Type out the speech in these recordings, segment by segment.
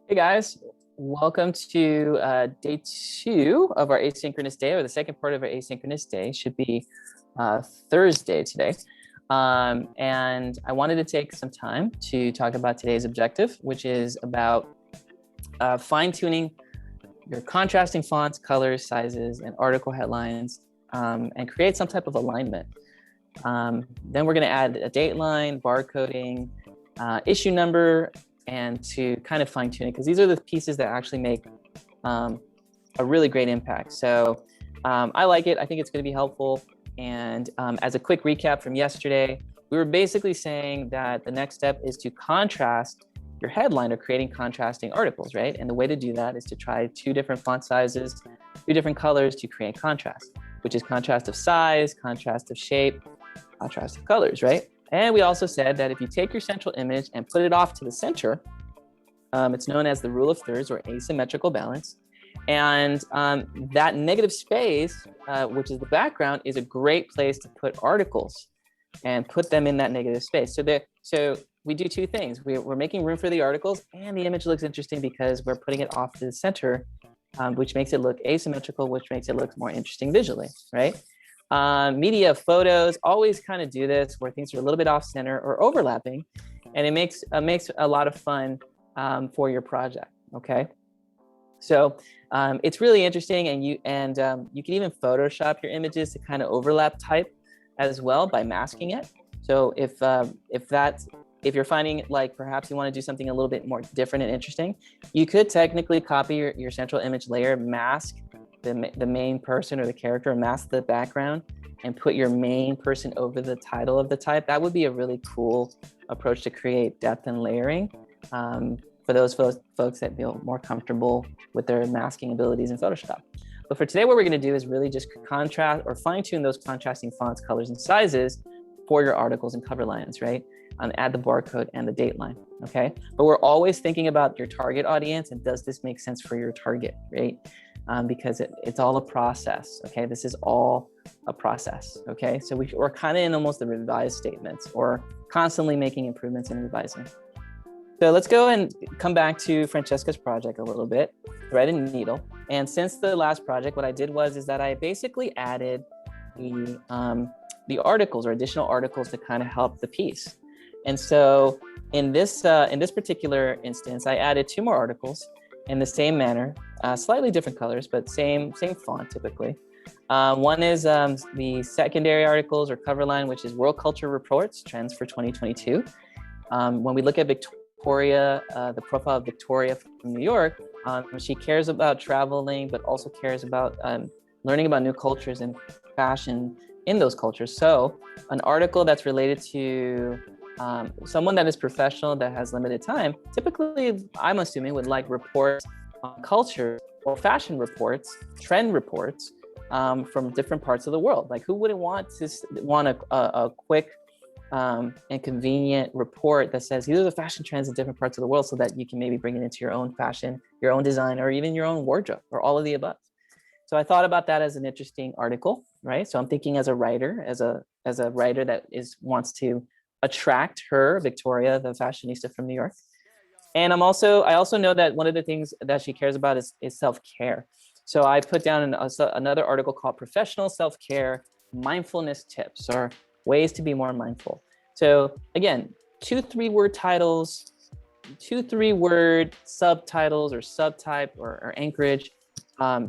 Hey guys, welcome to day 2 of our asynchronous day, or the second part of our asynchronous day. Should be Thursday today. And I wanted to take some time to talk about today's objective, which is about fine-tuning your contrasting fonts, colors, sizes, and article headlines, and create some type of alignment. Then we're going to add a date line, barcoding, issue number, and to kind of fine tune it, because these are the pieces that actually make a really great impact. So I like it. I think it's going to be helpful. And as a quick recap from yesterday, we were basically saying that the next step is to contrast your headline or creating contrasting articles, right? And the way to do that is to try 2 different font sizes, 2 different colors to create contrast, which is contrast of size, contrast of shape, contrast of colors, right? And we also said that if you take your central image and put it off to the center, it's known as the rule of thirds or asymmetrical balance. And that negative space, which is the background, is a great place to put articles and put them in that negative space. So we do 2 things. We're making room for the articles, and the image looks interesting because we're putting it off to the center, which makes it look asymmetrical, which makes it look more interesting visually, right? Media photos always kind of do this, where things are a little bit off center or overlapping, and it makes a lot of fun for your project. Okay, so it's really interesting, and you can even Photoshop your images to kind of overlap type as well by masking it. So if you're finding like perhaps you want to do something a little bit more different and interesting, you could technically copy your central image layer, mask the main person or the character, mask the background, and put your main person over the title of the type. That would be a really cool approach to create depth and layering for those folks that feel more comfortable with their masking abilities in Photoshop. But for today, what we're going to do is really just contrast or fine tune those contrasting fonts, colors, and sizes for your articles and cover lines, right? Add the barcode and the date line, okay? But we're always thinking about your target audience, and does this make sense for your target, right? Because it's all a process, okay? This is all a process, okay? So we're kind of in almost the revised statements, or constantly making improvements and revising. So let's go and come back to Francesca's project a little bit, thread and needle. And since the last project, what I did is that I basically added the articles or additional articles to kind of help the piece. And so in this particular instance, I added 2 more articles in the same manner, slightly different colors, but same font typically. One is the secondary articles or cover line, which is World Culture Reports, Trends for 2022. When we look at Victoria, the profile of Victoria from New York, she cares about traveling, but also cares about learning about new cultures and fashion in those cultures. So an article that's related to someone that is professional, that has limited time, typically, I'm assuming, would like reports on culture or fashion reports, trend reports from different parts of the world. Like, who wouldn't want a quick and convenient report that says these are the fashion trends in different parts of the world, so that you can maybe bring it into your own fashion, your own design, or even your own wardrobe, or all of the above. So I thought about that as an interesting article, right? So I'm thinking as a writer, as a writer that wants to attract her, Victoria, the fashionista from New York. And I also know that one of the things that she cares about is self-care. So I put down another article called Professional Self-Care Mindfulness Tips, or Ways to Be More Mindful. So again, 2 3-word titles, 2 3-word subtitles or subtype or anchorage,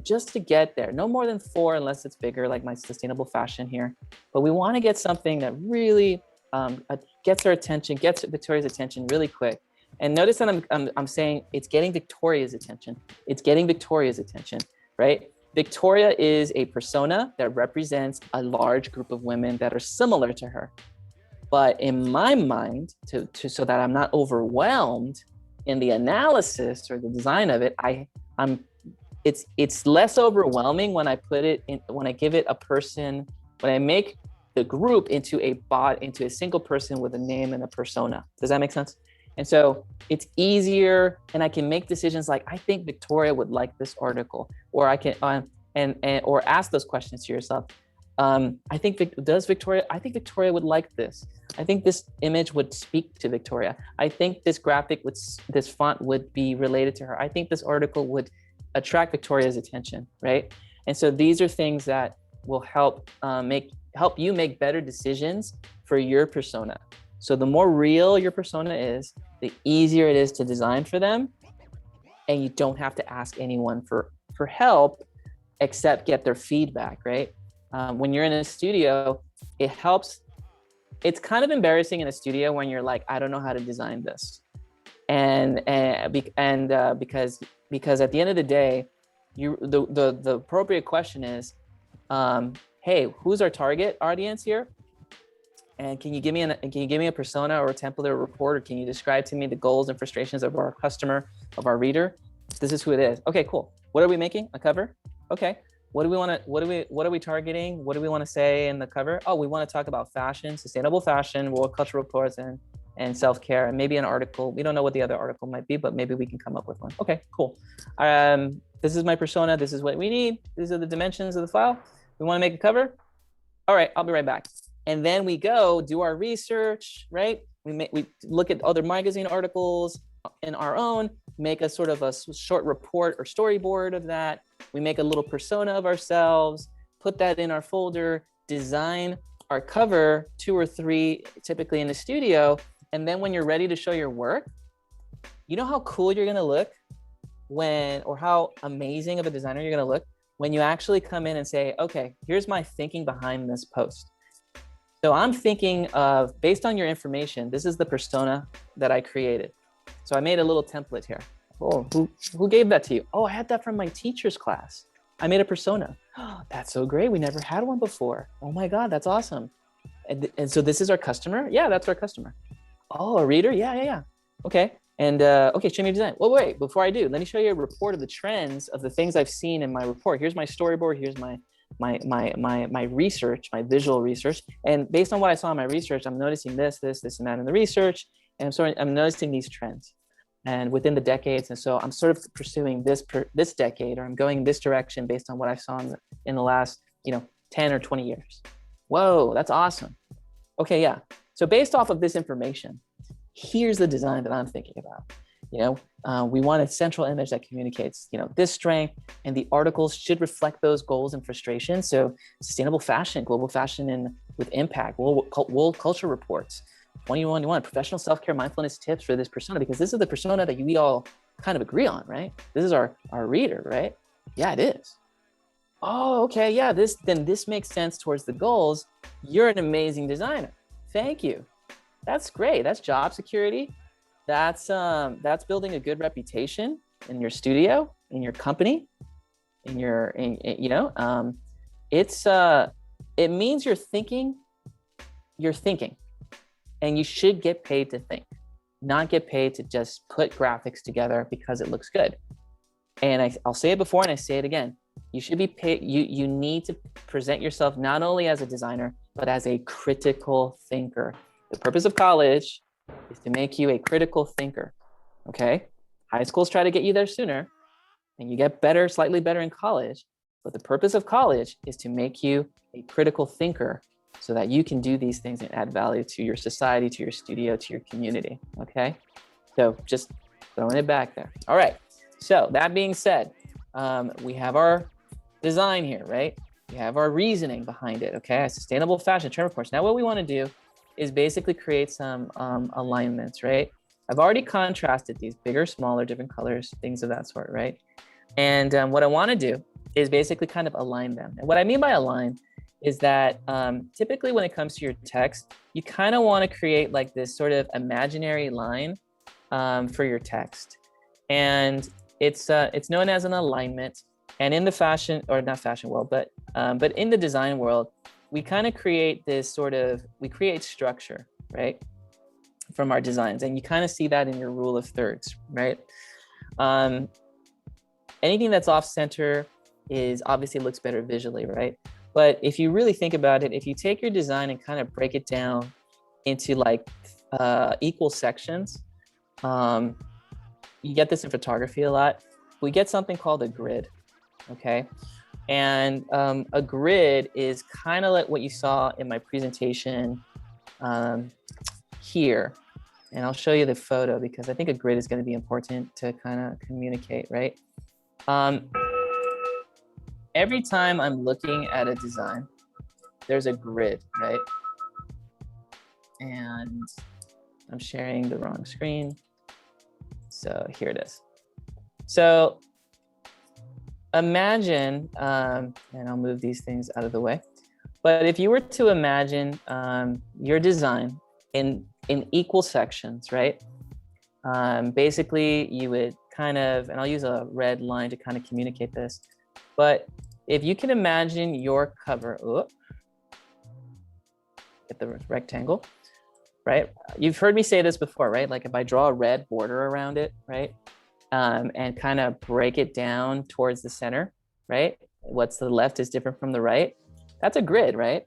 just to get there. No more than 4 unless it's bigger, like my sustainable fashion here. But we want to get something that really gets her attention, gets Victoria's attention really quick. And notice that I'm saying it's getting Victoria's attention. It's getting Victoria's attention, right? Victoria is a persona that represents a large group of women that are similar to her. But in my mind, so that I'm not overwhelmed in the analysis or the design of it, it's less overwhelming when I give it a person, when I make the group into a single person with a name and a persona. Does that make sense? And so it's easier, and I can make decisions like, I think Victoria would like this article, or I can or ask those questions to yourself. I think Victoria would like this. I think this image would speak to Victoria. I think this graphic this font would be related to her. I think this article would attract Victoria's attention, right? And so these are things that will help you make better decisions for your persona. So the more real your persona is, the easier it is to design for them, and you don't have to ask anyone for help except get their feedback, right? When you're in a studio, it helps. It's kind of embarrassing in a studio when you're like, I don't know how to design this, because at the end of the day, the appropriate question is, hey, who's our target audience here? And can you give me a persona or a template or a report, or can you describe to me the goals and frustrations of our customer, of our reader? This is who it is. Okay, cool. What are we making? A cover? Okay. What are we targeting? What do we want to say in the cover? Oh, we want to talk about fashion, sustainable fashion, world cultural reports, and self-care, and maybe an article. We don't know what the other article might be, but maybe we can come up with one. Okay, cool. This is my persona. This is what we need. These are the dimensions of the file. We want to make a cover. All right, I'll be right back. And then we go do our research, right? We look at other magazine articles in our own, make a sort of a short report or storyboard of that. We make a little persona of ourselves, put that in our folder, design our cover, 2 or 3, typically in the studio. And then when you're ready to show your work, you know how cool you're gonna look or how amazing of a designer you're gonna look when you actually come in and say, okay, here's my thinking behind this post. So I'm thinking of, based on your information, this is the persona that I created. So I made a little template here. Oh, who gave that to you? Oh, I had that from my teacher's class. I made a persona. Oh, that's so great. We never had one before. Oh my God, that's awesome. And so this is our customer? Yeah, that's our customer. Oh, a reader? Yeah. Okay. And okay, show me your design. Well, wait, before I do, let me show you a report of the trends of the things I've seen in my report. Here's my storyboard. Here's my research, my visual research. And based on what I saw in my research, I'm noticing this, and that in the research. And I'm noticing these trends and within the decades. And so I'm sort of pursuing this decade, or I'm going this direction based on what I saw in the last, 10 or 20 years. Whoa, that's awesome. Okay, yeah. So based off of this information, here's the design that I'm thinking about. We want a central image that communicates, this strength, and the articles should reflect those goals and frustrations. So sustainable fashion, global fashion with impact, world culture reports, 2021, professional self-care mindfulness tips for this persona, because this is the persona that we all kind of agree on, right? This is our reader, right? Yeah, it is. Oh, okay, yeah, this makes sense towards the goals. You're an amazing designer. Thank you. That's great. That's job security. That's building a good reputation in your studio, in your company, it means you're thinking, and you should get paid to think, not get paid to just put graphics together because it looks good. And I'll say it before and I say it again. You should be paid. You need to present yourself not only as a designer, but as a critical thinker. The purpose of college is to make you a critical thinker, okay? High schools try to get you there sooner, and you get better, slightly better in college, but the purpose of college is to make you a critical thinker so that you can do these things and add value to your society, to your studio, to your community, okay? So just throwing it back there. All right, so that being said, we have our design here, right? We have our reasoning behind it, okay? Sustainable fashion trend reports. Now what we wanna do is basically create some alignments, right? I've already contrasted these, bigger, smaller, different colors, things of that sort, right? And what I wanna do is basically kind of align them. And what I mean by align is that typically when it comes to your text, you kind of wanna create like this sort of imaginary line for your text. And it's known as an alignment. And in the fashion, or not fashion world, but in the design world, we kind of create we create structure, right? From our designs. And you kind of see that in your rule of thirds, right? Anything that's off center obviously looks better visually, right? But if you really think about it, if you take your design and kind of break it down into like equal sections, you get this in photography a lot. We get something called a grid, okay? And a grid is kind of like what you saw in my presentation here. And I'll show you the photo because I think a grid is going to be important to kind of communicate, right? Every time I'm looking at a design, there's a grid, right? And I'm sharing the wrong screen. So here it is. So imagine, and I'll move these things out of the way. But if you were to imagine your design in equal sections, right? Basically, you would kind of, and I'll use a red line to kind of communicate this. But if you can imagine your cover, get the rectangle, right? You've heard me say this before, right? Like if I draw a red border around it, right? And kind of break it down towards the center, right? What's to the left is different from the right. That's a grid, right?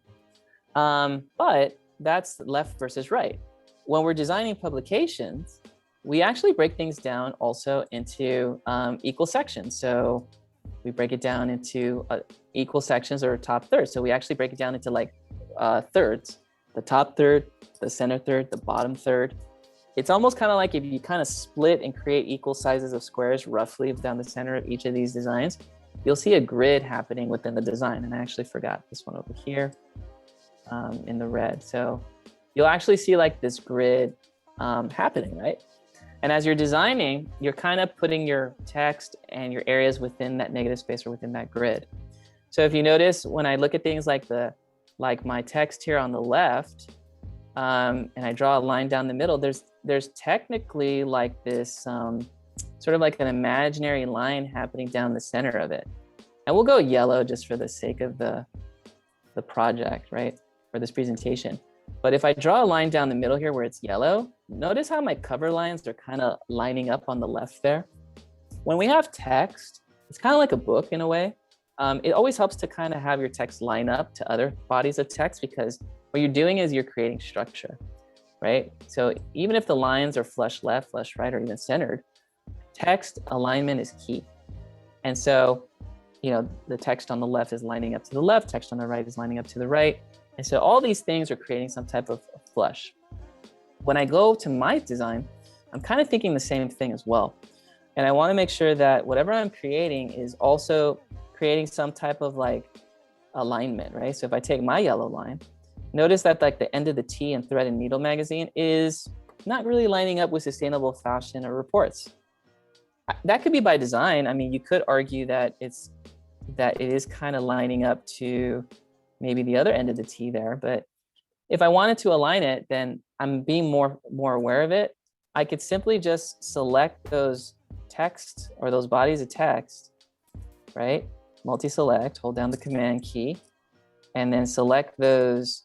But that's left versus right. When we're designing publications, we actually break things down also into equal sections. So we break it down into equal sections or top thirds. So we actually break it down into like thirds, the top third, the center third, the bottom third. It's almost kind of like if you kind of split and create equal sizes of squares roughly down the center of each of these designs, you'll see a grid happening within the design. And I actually forgot this one over here in the red. So you'll actually see like this grid happening, right? And as you're designing, you're kind of putting your text and your areas within that negative space or within that grid. So if you notice, when I look at things like my text here on the left, and I draw a line down the middle, there's technically like this sort of like an imaginary line happening down the center of it. And we'll go yellow just for the sake of the project, right? For this presentation. But if I draw a line down the middle here where it's yellow, notice how my cover lines are kind of lining up on the left there. When we have text, it's kind of like a book in a way. It always helps to kind of have your text line up to other bodies of text, because what you're doing is you're creating structure, right? So even if the lines are flush left, flush right, or even centered, text alignment is key. And so, you know, the text on the left is lining up to the left, text on the right is lining up to the right. And so all these things are creating some type of flush. When I go to my design, I'm kind of thinking the same thing as well. And I want to make sure that whatever I'm creating is also creating some type of like alignment, right? So if I take my yellow line, notice that like the end of the T in Thread and Needle magazine is not really lining up with sustainable fashion or reports. That could be by design. I mean, you could argue that it is kind of lining up to maybe the other end of the T there. But if I wanted to align it, then I'm being more aware of it. I could simply just select those text or those bodies of text, right? Multi-select, hold down the Command key, and then select those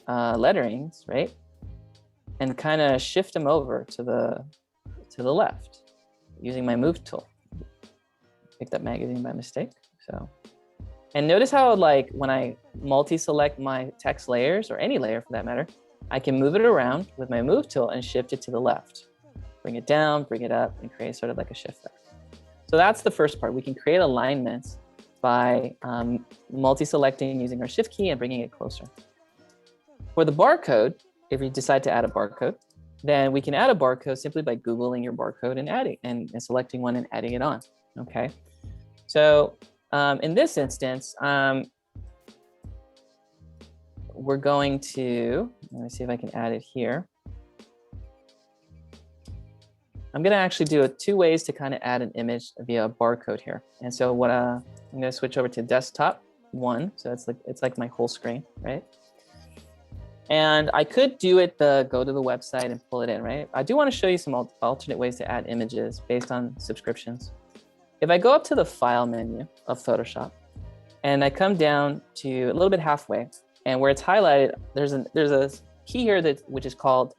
letterings, right? And kind of shift them over to the left using my Move tool. Picked up magazine by mistake, so. And notice how like when I multi-select my text layers, or any layer for that matter, I can move it around with my Move tool and shift it to the left. Bring it down, bring it up, and create sort of like a shift there. So that's the first part. We can create alignments by multi-selecting using our Shift key and bringing it closer. For the barcode, if you decide to add a barcode, then we can add a barcode simply by Googling your barcode and adding and selecting one and adding it on, okay? So in this instance, we're going to, let me see if I can add it here. I'm gonna actually do two ways to kind of add an image via a barcode here. And so what I'm gonna switch over to desktop 1. So it's like my whole screen, right? And I could do it go to the website and pull it in, right? I do want to show you some alternate ways to add images based on subscriptions. If I go up to the file menu of Photoshop and I come down to a little bit halfway, and where it's highlighted, there's a key here which is called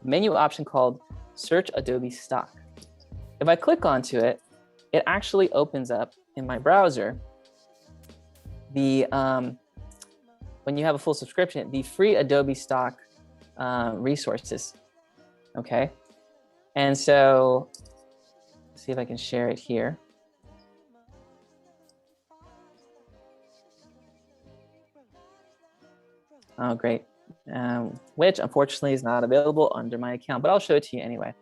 menu option called Search Adobe Stock. If I click onto it, it actually opens up in my browser the when you have a full subscription, the free Adobe Stock resources, okay? And so, let's see if I can share it here. Oh, great. Which unfortunately is not available under my account, but I'll show it to you anyway.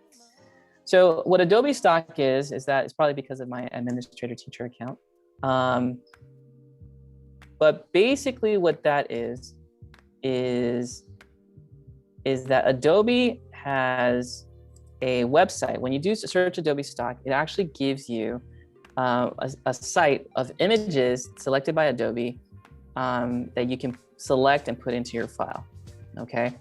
So what Adobe Stock is that it's probably because of my administrator teacher account. But basically what that is that Adobe has a website. When you do search Adobe Stock, it actually gives you a site of images selected by Adobe that you can select and put into your file, okay?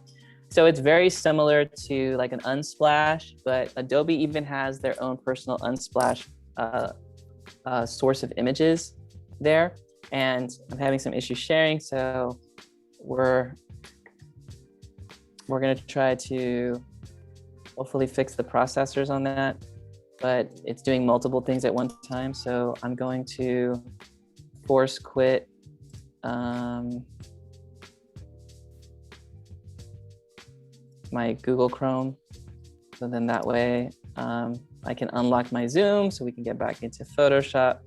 So it's very similar to like an Unsplash, but Adobe even has their own personal Unsplash source of images there. And I'm having some issues sharing, so we're gonna try to hopefully fix the processors on that, but it's doing multiple things at one time. So I'm going to force quit my Google Chrome. So then that way I can unlock my Zoom so we can get back into Photoshop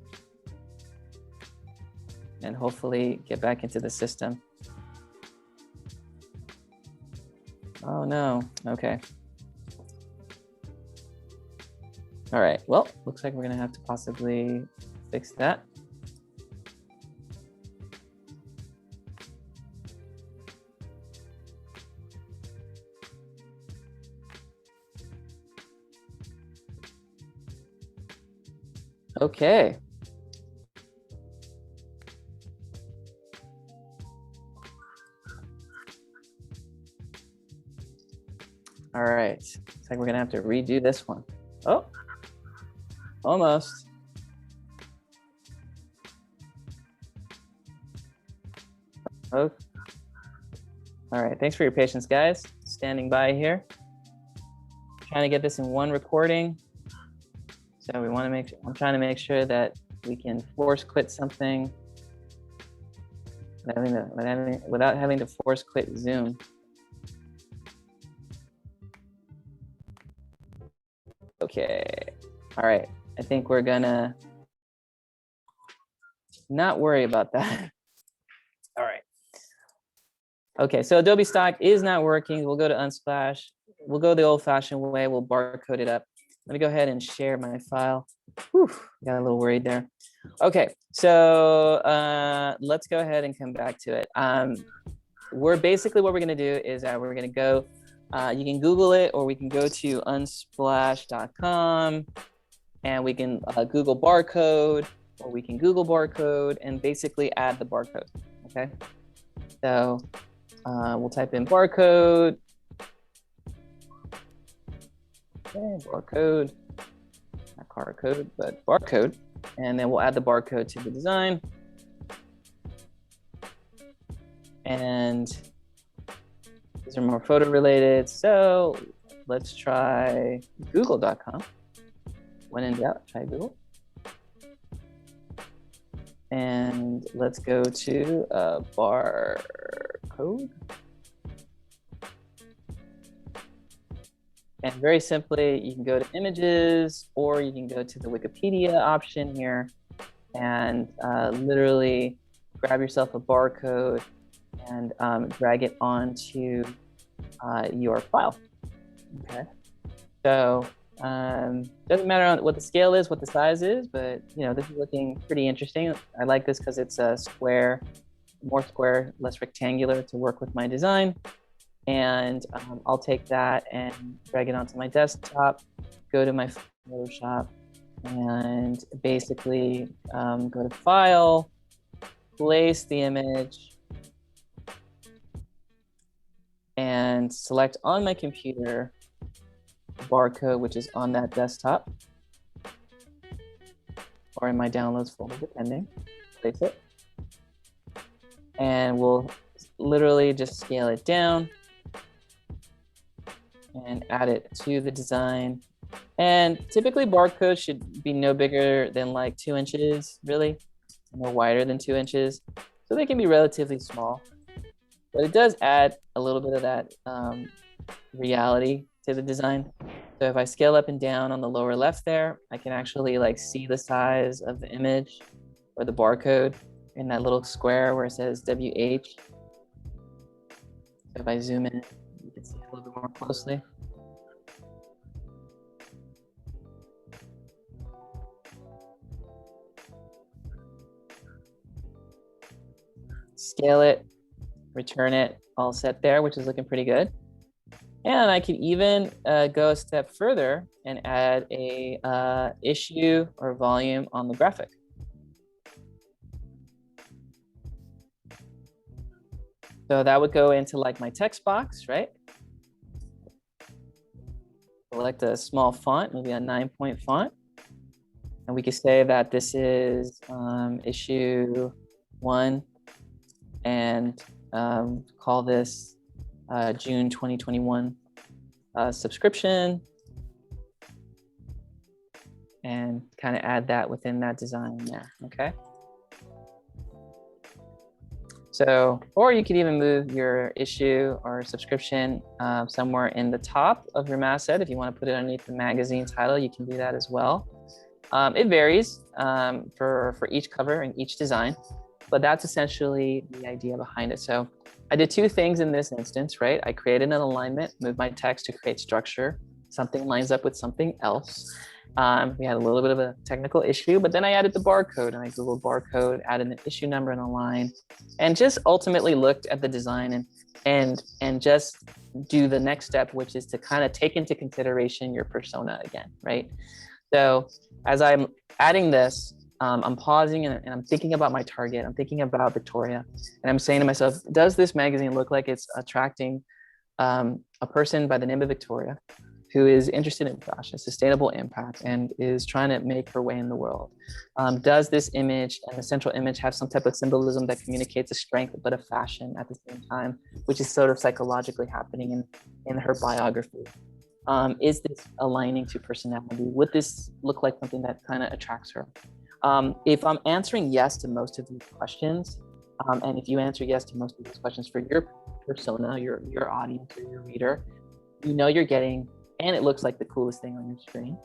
and hopefully get back into the system. Oh no, okay. All right, well, looks like we're gonna have to possibly fix that. Okay. All right, looks like we're gonna have to redo this one. Oh, almost. Oh. All right, thanks for your patience, guys. Standing by here. Trying to get this in one recording. So we want to make sure, I'm trying to make sure that we can force quit something without having to force quit Zoom. Okay, all right. I think we're gonna not worry about that. All right. Okay, so Adobe Stock is not working. We'll go to Unsplash. We'll go the old-fashioned way. We'll barcode it up. Let me go ahead and share my file. Whew, got a little worried there. Okay, so let's go ahead and come back to it. What we're gonna do is we're gonna go, you can Google it, or we can go to unsplash.com and we can Google barcode, or we can Google barcode and basically add the barcode, okay? So we'll type in barcode. Okay, barcode, not car code, but barcode. And then we'll add the barcode to the design. And these are more photo related. So let's try google.com. When in doubt, try Google. And let's go to barcode. And very simply, you can go to images, or you can go to the Wikipedia option here and literally grab yourself a barcode and drag it onto your file. Okay. So doesn't matter what the scale is, what the size is, but this is looking pretty interesting. I like this because it's a square, more square, less rectangular to work with my design. And I'll take that and drag it onto my desktop, go to my Photoshop, and basically go to File, place the image, and select on my computer barcode, which is on that desktop, or in my downloads folder, depending. Place it. And we'll literally just scale it down and add it to the design. And typically barcodes should be no bigger than like 2 inches, really, no wider than 2 inches. So they can be relatively small, but it does add a little bit of that reality to the design. So if I scale up and down on the lower left there, I can actually like see the size of the image or the barcode in that little square where it says WH. If I zoom in, you can see it a little bit more closely. Scale it, return it, all set there, which is looking pretty good. And I could even go a step further and add a issue or volume on the graphic. So that would go into like my text box, right? Select a small font, maybe a 9-point font. And we could say that this is issue 1 and call this June 2021 subscription, and kind of add that within that design there, okay? So, or you could even move your issue or subscription somewhere in the top of your masthead. If you want to put it underneath the magazine title, you can do that as well. It varies for each cover and each design, but that's essentially the idea behind it. So I did 2 things in this instance, right? I created an alignment, moved my text to create structure. Something lines up with something else. We had a little bit of a technical issue, but then I added the barcode, and I Googled barcode, added an issue number and a line, and just ultimately looked at the design and just do the next step, which is to kind of take into consideration your persona again, right? So as I'm adding this, I'm pausing and I'm thinking about my target. I'm thinking about Victoria, and I'm saying to myself, does this magazine look like it's attracting a person by the name of Victoria, who is interested in fashion, sustainable impact, and is trying to make her way in the world? Does this image and the central image have some type of symbolism that communicates a strength but a fashion at the same time, which is sort of psychologically happening in her biography? Is this aligning to personality? Would this look like something that kind of attracts her? If I'm answering yes to most of these questions, and if you answer yes to most of these questions for your persona, your audience, or your reader, you know you're getting, and it looks like the coolest thing on your screen,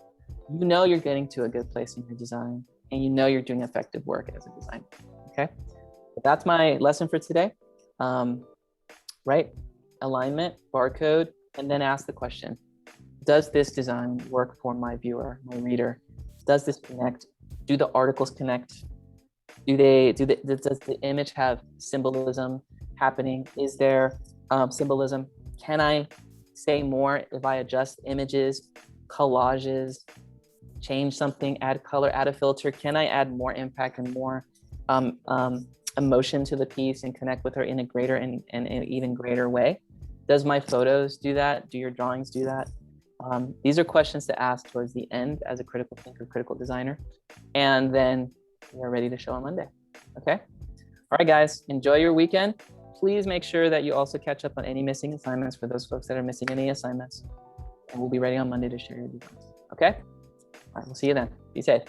you know you're getting to a good place in your design, and you know you're doing effective work as a designer, okay? But that's my lesson for today, right? Alignment, barcode, and then ask the question, does this design work for my viewer, my reader? Does this connect? Do the articles connect? Does the image have symbolism happening? Is there symbolism? Can I say more if I adjust images, collages, change something, add color, add a filter? Can I add more impact and more emotion to the piece and connect with her in a greater and an even greater way? Does my photos do that? Do your drawings do that? These are questions to ask towards the end as a critical thinker, critical designer. And then we're ready to show on Monday, okay? All right, guys, enjoy your weekend. Please make sure that you also catch up on any missing assignments for those folks that are missing any assignments. And we'll be ready on Monday to share your designs, okay? All right, we'll see you then. Be safe.